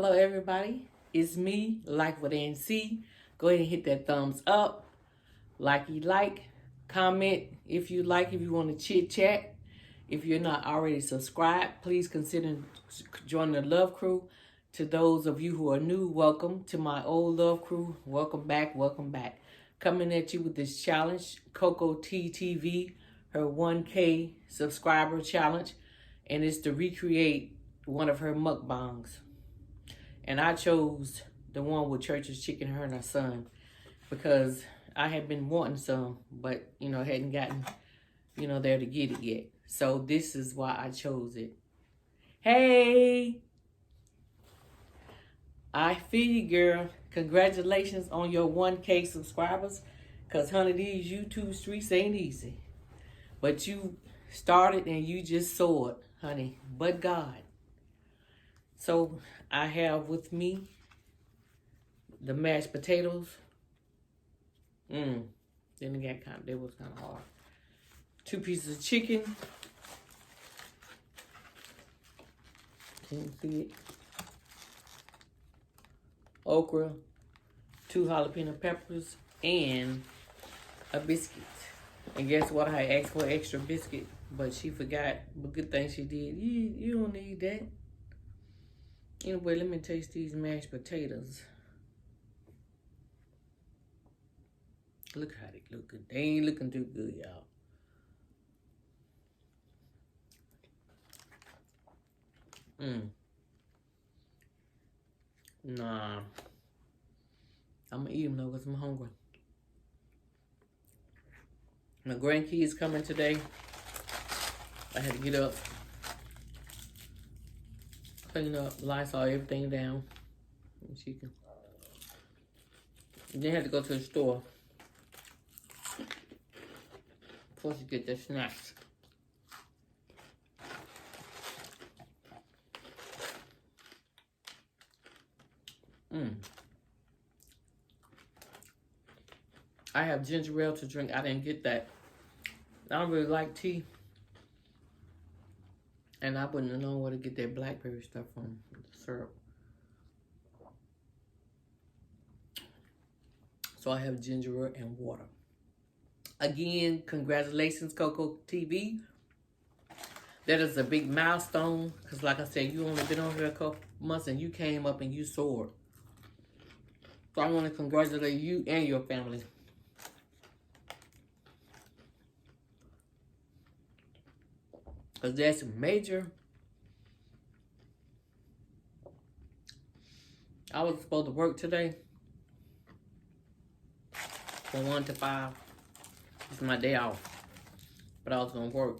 Hello everybody, it's me, Like with NC. Go ahead and hit that thumbs up, like, comment if you like, if you want to chit chat. If you're not already subscribed, please consider joining the Love Crew. To those of you who are new, welcome. To my old Love Crew, welcome back, welcome back. Coming at you with this challenge, Coco TTV, her 1K subscriber challenge, and it's to recreate one of her mukbangs. And I chose the one with Church's Chicken, her and her son, because I had been wanting some, but, hadn't gotten, there to get it yet. So this is why I chose it. Hey! I feel you, girl. Congratulations on your 1K subscribers, because, honey, these YouTube streets ain't easy. But you started and you just soared, honey. But God. So I have with me the mashed potatoes. Then it got that was kind of hard. 2 pieces of chicken. Can you see it? Okra, 2 jalapeno peppers, and a biscuit. And guess what? I asked for extra biscuit, but she forgot. But good thing she did. You don't need that. Anyway, let me taste these mashed potatoes. Look how they look good. They ain't looking too good, y'all. Nah. I'm gonna eat them though because I'm hungry. My grandkids coming today. I had to get up, clean up, Lysol everything down. And she can. Then had to go to the store before she get their snacks. I have ginger ale to drink. I didn't get that. I don't really like tea. And I wouldn't have known where to get that blackberry stuff from, the syrup. So I have ginger ale and water. Again, congratulations, Coco TV. That is a big milestone. Because like I said, you only been on here a couple months and you came up and you soared. So I want to congratulate you and your family. Because that's major. I was supposed to work today from 1 to 5. It's my day off. But I was going to work.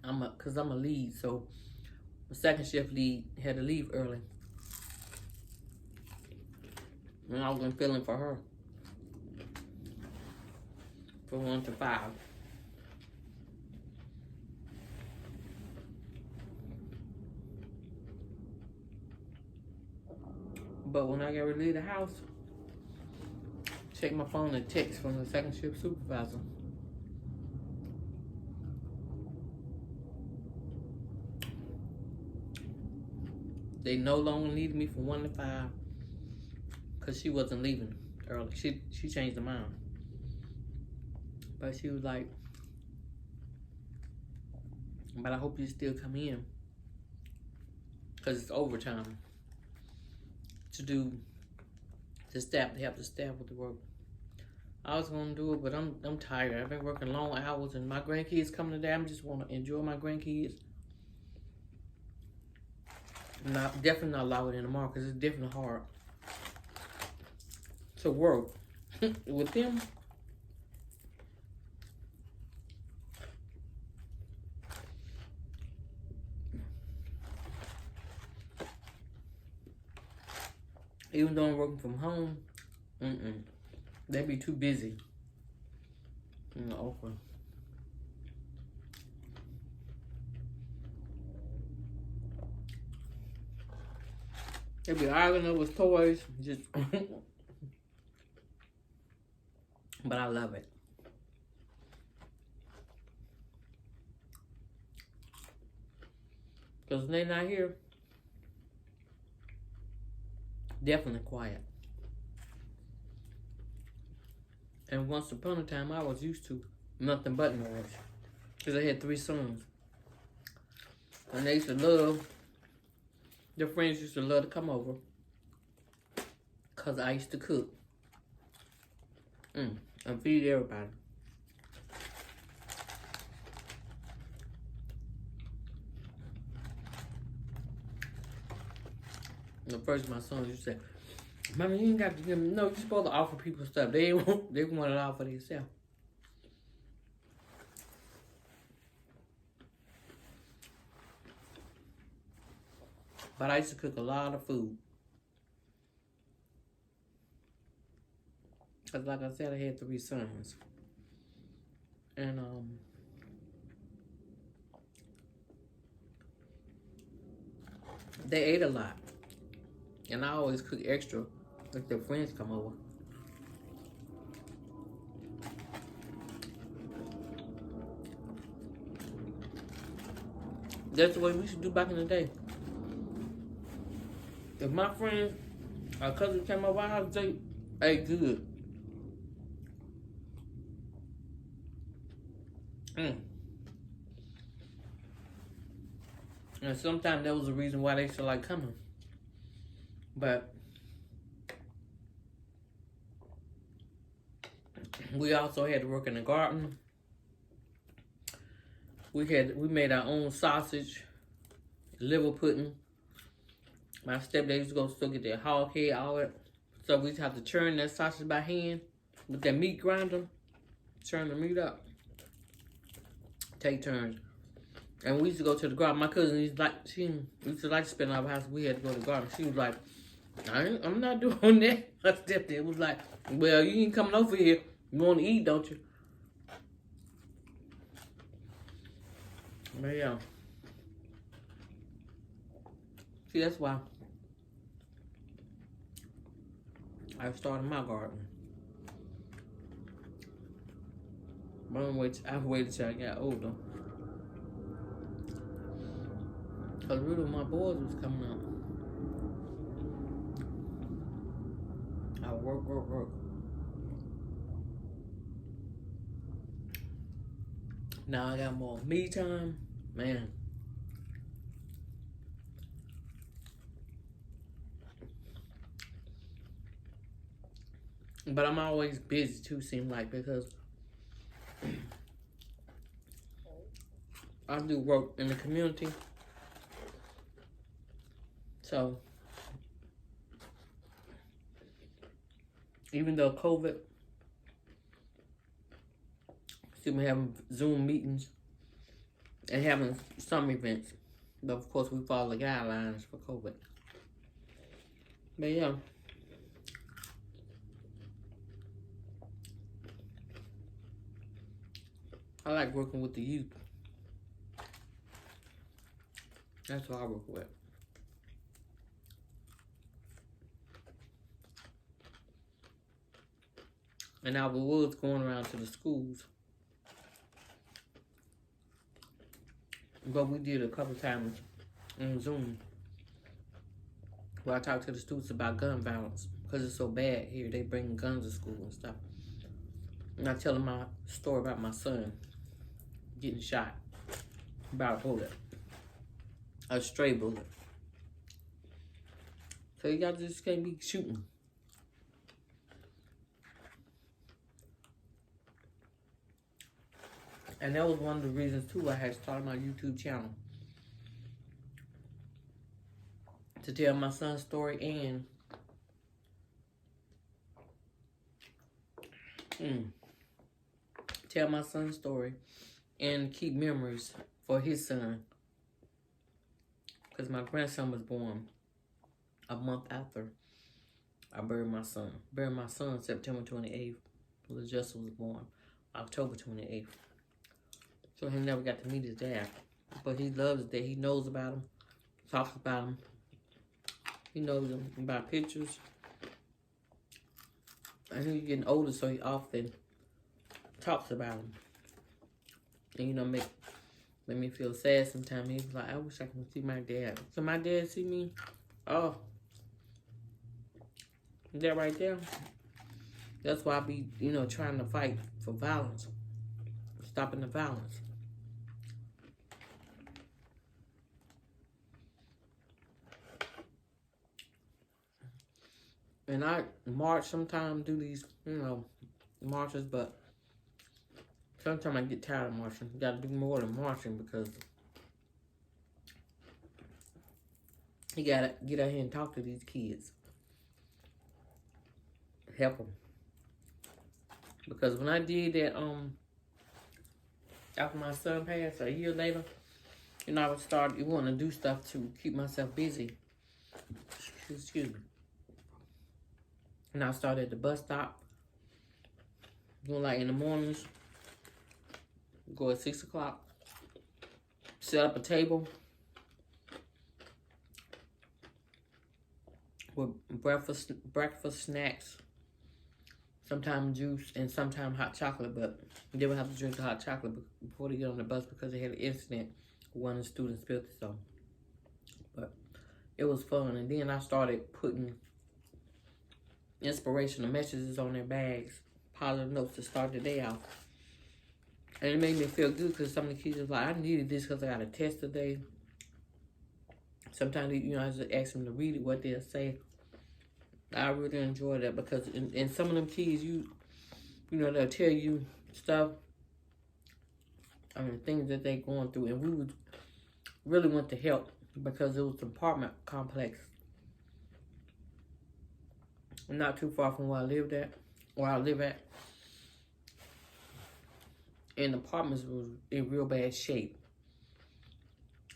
Because I'm a lead, so the second shift lead had to leave early. And I wasn't feeling for her. From 1 to 5. But when I got ready to leave the house, check my phone and text from the second shift supervisor. They no longer needed me from 1 to 5 because she wasn't leaving early. She changed her mind. But she was like, but I hope you still come in because it's overtime to do the staff. They have the staff with the work. I was gonna do it, but I'm tired. I've been working long hours, and my grandkids coming today. I just want to enjoy my grandkids. Definitely not allow it in tomorrow because it's definitely hard to work with them. Even though I'm working from home, they be too busy in the okra. They be arguing over toys, just. But I love it. Because when they're not here, Definitely quiet. And once upon a time, I was used to nothing but noise. Because I had 3 sons. And they used to love, their friends used to love to come over. Because I used to cook. And feed everybody. And at first, my sons used to say, Mommy, you ain't got to give them. No, you're supposed to offer people stuff. They want it all for themselves. But I used to cook a lot of food. Because like I said, I had 3 sons. And, they ate a lot. And I always cook extra if their friends come over. That's the way we used to do back in the day. If my friends or cousins came over our house, they ate good. And sometimes that was the reason why they used to like coming. But we also had to work in the garden. We made our own sausage, liver pudding. My stepdad used to go still get that hog head, all that. So we used to have to churn that sausage by hand with that meat grinder. Churn the meat up. Take turns. And we used to go to the garden. My cousin used to like to spend our house. We had to go to the garden. She was like, I'm not doing that. My stepdad was like, well, you ain't coming over here. You want to eat, don't you? But yeah. See, that's why I started my garden. But I waited till I got older. Because really my boys was coming up. I work. Now I got more me time. Man. But I'm always busy too, seem like, because I do work in the community. So, even though COVID, still having Zoom meetings and having some events. But of course, we follow the guidelines for COVID. But yeah. I like working with the youth. That's what I work with. And I was going around to the schools. But we did a couple times on Zoom where I talked to the students about gun violence. Because it's so bad here. They bring guns to school and stuff. And I tell them my story about my son getting shot by a bullet. A stray bullet. So y'all just can't be shooting. And that was one of the reasons too I had started my YouTube channel. To tell my son's story and tell my son's story and keep memories for his son. Because my grandson was born a month after I buried my son. Buried my son September 28th. Little Justin was born October 28th. So he never got to meet his dad. But he loves his dad. He knows about him. Talks about him. He knows him by pictures. And he's getting older, so he often talks about him. And you know, make me feel sad sometimes. He's like, I wish I could see my dad. Can my dad see me? Oh. That right there. That's why I be, you know, trying to fight for violence. Stopping the violence. And I march sometimes, do these, you know, marches, but sometimes I get tired of marching. You gotta do more than marching because you gotta get out here and talk to these kids. Help them. Because when I did that, after my son passed, a year later, you know, I would start, you want to do stuff to keep myself busy. Excuse me. And I started at the bus stop. Going like in the mornings. Go at 6 o'clock. Set up a table. With breakfast snacks. Sometimes juice and sometimes hot chocolate. But they would have to drink the hot chocolate before they get on the bus because they had an incident. One of the students spilled it. So, but it was fun. And then I started putting inspirational messages on their bags, positive notes to start the day out. And it made me feel good because some of the kids was like, I needed this because I got a test today. Sometimes, you know, I just ask them to read it, what they'll say. I really enjoy that because in some of them kids, you know, they'll tell you stuff, I mean, things that they going through. And we would really want to help because it was an apartment complex not too far from where I live at. And the apartments was in real bad shape.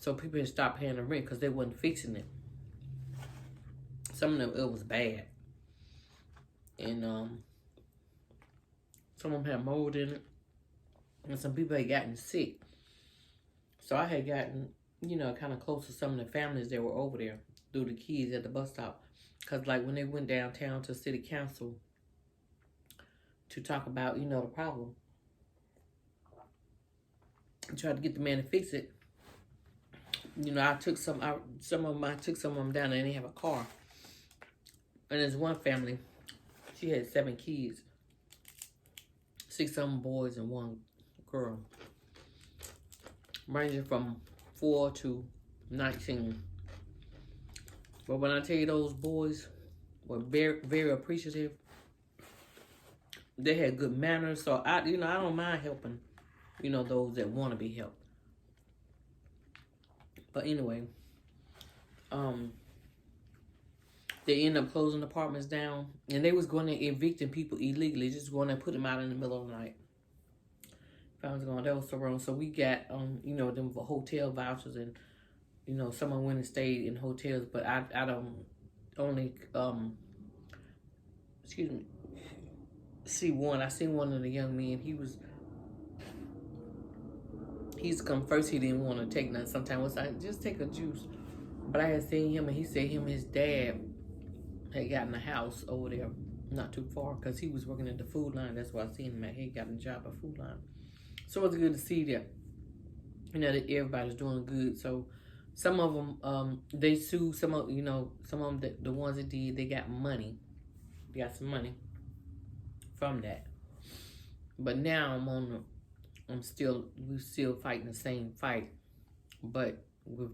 So people had stopped paying the rent because they wasn't fixing it. Some of them, it was bad. And some of them had mold in it. And some people had gotten sick. So I had gotten, you know, kind of close to some of the families that were over there through the kids at the bus stop. Because, like, when they went downtown to city council to talk about, you know, the problem, and tried to get the man to fix it, you know, I took some of them down and they didn't have a car. And there's one family, she had 7 kids, 6 of them boys and 1 girl, ranging from 4 to 19. But when I tell you those boys were very, very appreciative, they had good manners. So I don't mind helping, you know, those that want to be helped. But anyway, they ended up closing apartments down, and they was going to evicting people illegally, just going to put them out in the middle of the night. That was so wrong. So we got, you know, them for hotel vouchers, and you know, someone went and stayed in hotels, but I don't only, see one. I seen one of the young men. He's come first. He didn't want to take none. Sometimes was like, just take a juice. But I had seen him, and he said him and his dad had gotten a house over there, not too far, because he was working at the food line. That's why I seen him at. He got a job at food line. So it's good to see that, you know, that everybody's doing good. So some of them, they sued. Some of them, the ones that did, they got money. They got some money from that. But now we're still fighting the same fight, but with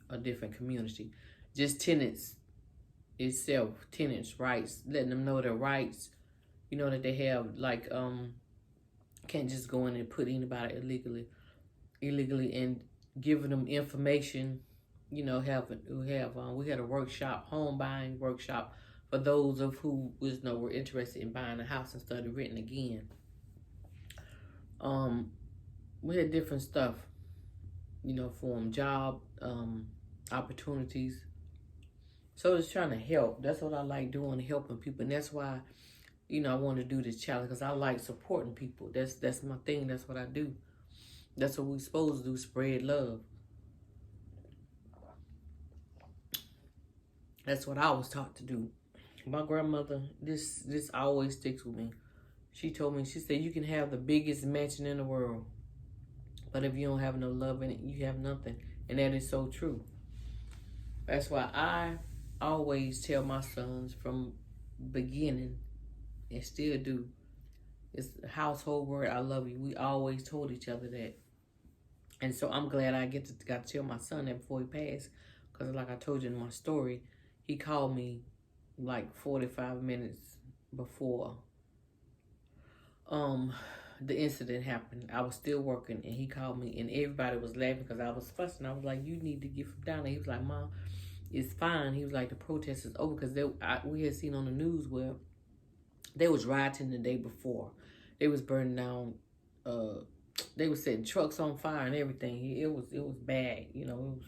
a different community. Just tenants rights, letting them know their rights, you know, that they have, like, can't just go in and put anybody illegally and giving them information, you know, we had a workshop, home buying workshop for those of who were interested in buying a house and started renting again. We had different stuff, you know, for them, job opportunities. So just trying to help. That's what I like doing, helping people. And that's why, you know, I want to do this challenge, because I like supporting people. That's my thing. That's what I do. That's what we're supposed to do, spread love. That's what I was taught to do. My grandmother, this always sticks with me. She told me, she said, you can have the biggest mansion in the world, but if you don't have no love in it, you have nothing. And that is so true. That's why I always tell my sons from beginning, and still do. It's a household word, I love you. We always told each other that. And so I'm glad I got to tell my son that before he passed. Because like I told you in my story, he called me like 45 minutes before the incident happened. I was still working, and he called me, and everybody was laughing because I was fussing. I was like, you need to get from down there. He was like, Mom, it's fine. He was like, the protest is over, because we had seen on the news where they was rioting the day before. They was burning down, they was setting trucks on fire and everything. It was bad, you know,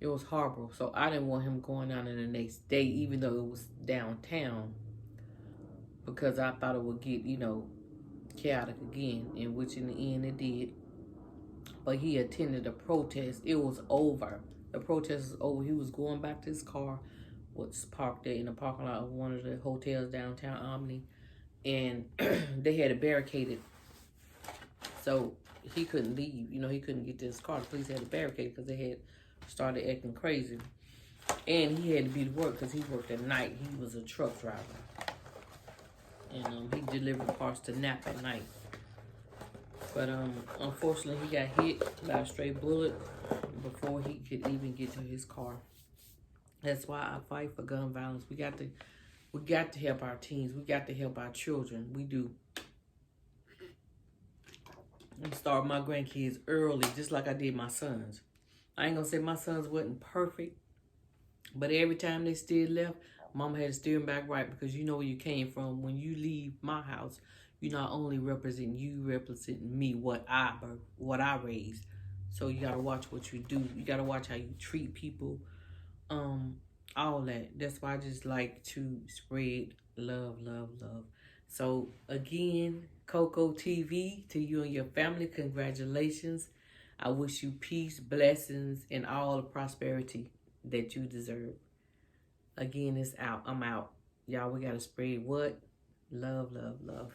it was horrible. So I didn't want him going down in the next day, even though it was downtown, because I thought it would get, you know, chaotic again, in which in the end it did. But he attended a protest. It was over. The protest was over. He was going back to his car, was parked there in the parking lot of one of the hotels downtown Albany, and they had it barricaded, so he couldn't leave. You know, he couldn't get to his car. The police had it barricaded because they had started acting crazy, and he had to be to work because he worked at night. He was a truck driver, and he delivered parts to Napa at night. But unfortunately, he got hit by a stray bullet before he could even get to his car. That's why I fight for gun violence. We got to help our teens. We got to help our children. We do. I start my grandkids early, just like I did my sons. I ain't gonna say my sons wasn't perfect, but every time they still left, Mama had to steer them back right, because you know where you came from. When you leave my house, you not only represent you, representing me, what I raised. So you gotta watch what you do. You gotta watch how you treat people. All that. That's why I just like to spread love, love, love. So again, Coco TV, to you and your family, congratulations. I wish you peace, blessings, and all the prosperity that you deserve. Again, it's out. I'm out. Y'all, we gotta spread what? Love, love, love.